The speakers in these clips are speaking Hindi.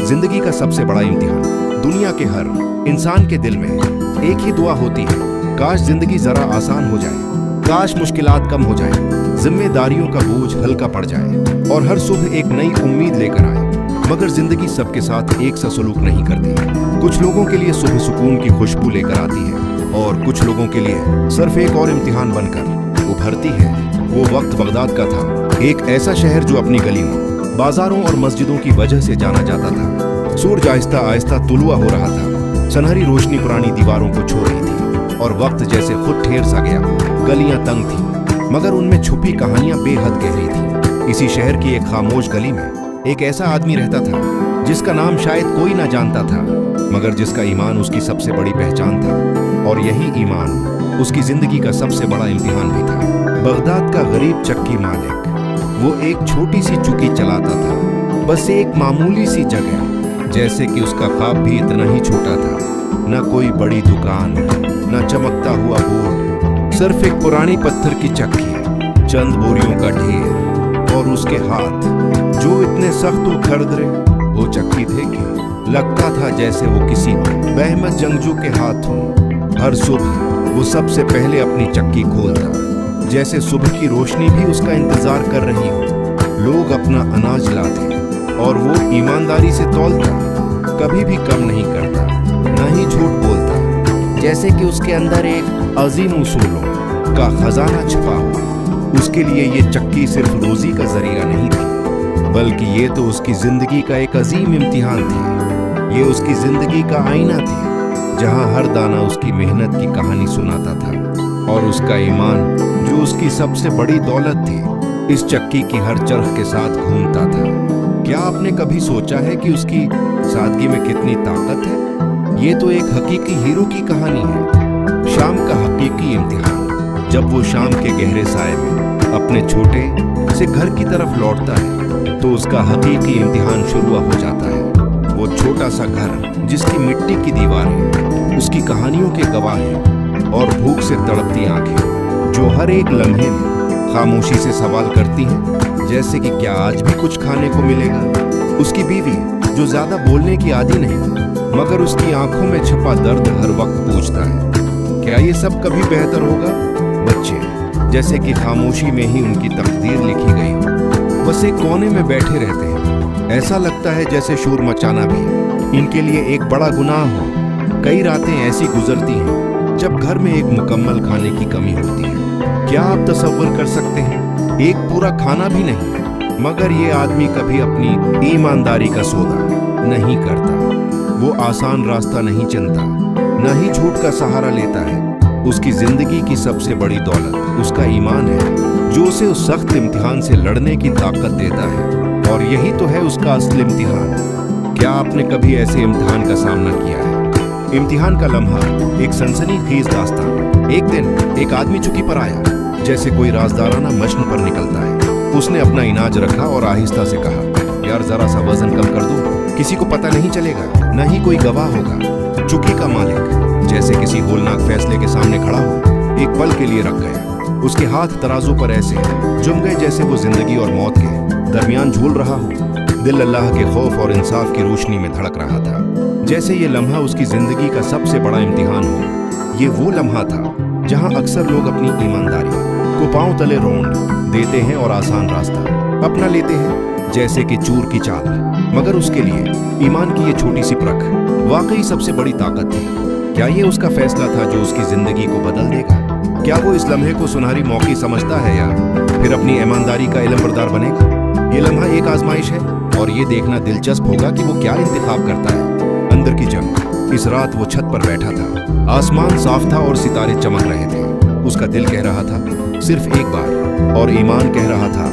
जिंदगी का सबसे बड़ा इम्तिहान। दुनिया के हर इंसान के दिल में एक ही दुआ होती है, काश जिंदगी जरा आसान हो जाए, काश मुश्किलात कम हो जाए, जिम्मेदारियों का बोझ हल्का पड़ जाए और हर सुबह एक नई उम्मीद लेकर आए। मगर जिंदगी सबके साथ एक सा सलूक नहीं करती। कुछ लोगों के लिए सुबह सुकून की खुशबू लेकर आती है और कुछ लोगों के लिए सिर्फ एक और इम्तिहान बनकर उभरती है। वो वक्त बगदाद का था, एक ऐसा शहर जो अपनी गलियों, बाजारों और मस्जिदों की वजह से जाना जाता था। सूरज आहिस्ता आहिस्ता तुलुआ हो रहा था, सुनहरी रोशनी पुरानी दीवारों को छू रही थी और वक्त जैसे खुद ठहर सा गया। गलियां तंग थी मगर उनमें छुपी कहानियां बेहद गहरी थी। इसी शहर की एक खामोश गली में एक ऐसा आदमी रहता था जिसका नाम शायद कोई ना जानता था, मगर जिसका ईमान उसकी सबसे बड़ी पहचान था और यही ईमान उसकी जिंदगी का सबसे बड़ा इम्तिहान भी था। बगदाद का गरीब चक्की मालिक, वो एक छोटी सी चुकी चलाता था, बस एक मामूली सी जगह, जैसे कि उसका ख्वाब भी इतना ही छोटा था। न कोई बड़ी दुकान, न चमकता हुआ बोर्ड, सिर्फ एक पुरानी पत्थर की चक्की, चंद बोरियों का ढेर और उसके हाथ जो इतने सख्त और खरदरे वो चक्की थे कि लगता था जैसे वो किसी बेहमत जंगजू के हाथ हों। हर सुबह वो सबसे पहले अपनी चक्की खोलता, जैसे सुबह की रोशनी भी उसका इंतजार कर रही हो। लोग अपना अनाज लाते और वो ईमानदारी से तौलता, कभी भी कम नहीं करता, न ही झूठ बोलता, जैसे कि उसके अंदर एक अजीम उसूलों का खजाना छुपा हुआ। उसके लिए ये चक्की सिर्फ रोजी का जरिया नहीं थी, बल्कि ये तो उसकी जिंदगी का एक अजीम इम्तिहान थी। ये उसकी जिंदगी का आईना थी, जहां हर दाना उसकी मेहनत की कहानी सुनाता था और उसका ईमान जो उसकी सबसे बड़ी दौलत थी, इस चक्की की हर चरख के साथ घूमता था। क्या आपने कभी सोचा है कि उसकी सादगी में कितनी ताकत है? ये तो एक हकीकी हीरो की कहानी है, शाम का हकीकी इम्तिहान। जब वो शाम के गहरे साए में अपने छोटे से घर की तरफ लौटता है तो उसका हकीकी इम्तिहान शुरू हो जाता है। वो छोटा सा घर जिसकी मिट्टी की दीवारें उसकी कहानियों के गवाह हैं और भूख से तड़पती आंखें जो हर एक लम्हे में खामोशी से सवाल करती हैं, जैसे कि क्या आज भी कुछ खाने को मिलेगा। उसकी बीवी जो ज्यादा बोलने की आदी नहीं, मगर उसकी आंखों में छिपा दर्द हर वक्त पूछता है, क्या ये सब कभी बेहतर होगा? बच्चे जैसे कि खामोशी में ही उनकी तकदीर लिखी गई हो, बस एक कोने में बैठे रहते हैं। ऐसा लगता है जैसे शोर मचाना भी इनके लिए एक बड़ा गुनाह हो। कई रातें ऐसी गुजरती हैं जब घर में एक मुकम्मल खाने की कमी होती है। क्या आप तसव्वुर कर सकते हैं, एक पूरा खाना भी नहीं। मगर ये आदमी कभी अपनी ईमानदारी का सौदा नहीं करता, वो आसान रास्ता नहीं चुनता, न ही झूठ का सहारा लेता है। उसकी जिंदगी की सबसे बड़ी दौलत उसका ईमान है, जो उसे उस सख्त इम्तिहान से लड़ने की ताकत देता है और यही तो है उसका असली इम्तिहान। क्या आपने कभी ऐसे इम्तिहान का सामना किया है? इम्तिहान का लम्हा, एक सनसनीखेज दास्तान। एक दिन एक आदमी चुकी पर आया, जैसे कोई राजदाराना मश्न पर निकलता है। उसने अपना इनाज रखा और आहिस्ता से कहा, यार जरा सा वजन कम कर दो, किसी को पता नहीं चलेगा, न ही कोई गवाह होगा। चुकी का मालिक जैसे किसी होलनाक फैसले के सामने खड़ा हो, एक पल के लिए रख गया। उसके हाथ तराजू पर ऐसे जुम गए जैसे वो जिंदगी और मौत के दरमियान झूल रहा हो। दिल अल्लाह के खौफ और इंसाफ की रोशनी में धड़क रहा था, जैसे ये लम्हा उसकी जिंदगी का सबसे बड़ा इम्तिहान हो। ये वो लम्हा था जहां अक्सर लोग अपनी ईमानदारी को पांव तले रोंद देते हैं और आसान रास्ता अपना लेते हैं, जैसे कि चूर की चाल। मगर उसके लिए ईमान की ये छोटी सी परख वाकई सबसे बड़ी ताकत थी। क्या ये उसका फैसला था जो उसकी जिंदगी को बदल देगा? क्या वो इस लम्हे को सुनहरी मौके समझता है या फिर अपनी ईमानदारी का इल्मबरदार बनेगा? ये लम्हा एक आजमाइश है और ये देखना दिलचस्प होगा कि वो क्या इंतखाब करता है। अंदर की जंग। इस रात वो छत पर बैठा था, आसमान साफ था और सितारे चमक रहे थे। उसका दिल कह रहा था सिर्फ एक बार, और ईमान कह रहा था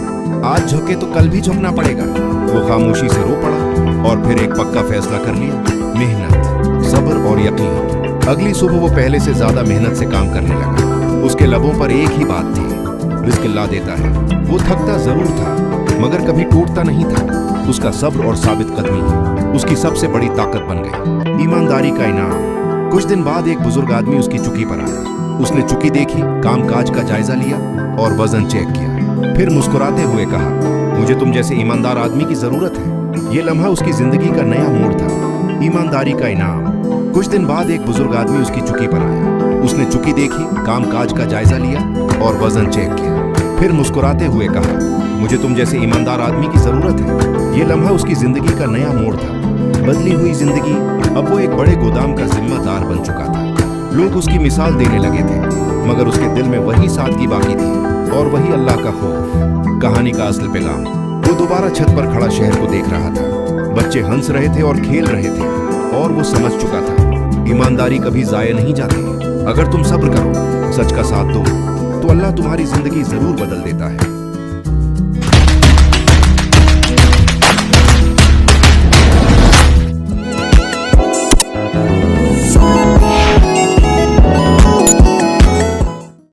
आज झुके तो कल भी झुकना पड़ेगा। वो खामोशी से रो पड़ा और फिर एक पक्का फैसला कर लिया, मेहनत, सब्र और यकीन। अगली सुबह वो पहले से ज्यादा मेहनत से काम करने लगा। उसके लबों पर एक ही बात थी, रिस्क अल्लाह देता है। वो थकता जरूर था मगर कभी टूटता नहीं था। उसका सब्र और साबित कदमी उसकी सबसे बड़ी ताकत बन गई। ईमानदारी का इनाम। कुछ दिन बाद एक बुजुर्ग आदमी उसकी चुकी पर आया। उसने चुकी देखी, कामकाज का जायजा लिया और वजन चेक किया, फिर मुस्कुराते हुए कहा, मुझे तुम जैसे ईमानदार आदमी की जरूरत है। ये लम्हा उसकी जिंदगी का नया मोड़ था, ईमानदारी का इनाम। कुछ दिन बाद एक बुजुर्ग आदमी उसकी चुकी पर आया। उसने चुकी देखी, कामकाज का जायजा लिया और वजन चेक किया। फिर मुस्कुराते हुए कहा, मुझे तुम जैसे ईमानदार आदमी की जरूरत है। ये लम्हा उसकी जिंदगी का नया मोड़ था, बदली हुई जिंदगी। अब वो एक बड़े गोदाम का जिम्मेदार बन चुका था। लोग उसकी मिसाल देने लगे थे, मगर उसके दिल में वही सादगी बाकी थी और वही अल्लाह का खौफ। कहानी का असली पैगाम। वो दोबारा छत पर खड़ा शहर को देख रहा था। बच्चे हंस रहे थे और खेल रहे थे और वो समझ चुका था, ईमानदारी कभी जाया नहीं जाती। अगर तुम सब्र करो, सच का साथ दो, तो अल्लाह तुम्हारी जिंदगी जरूर बदल देता है।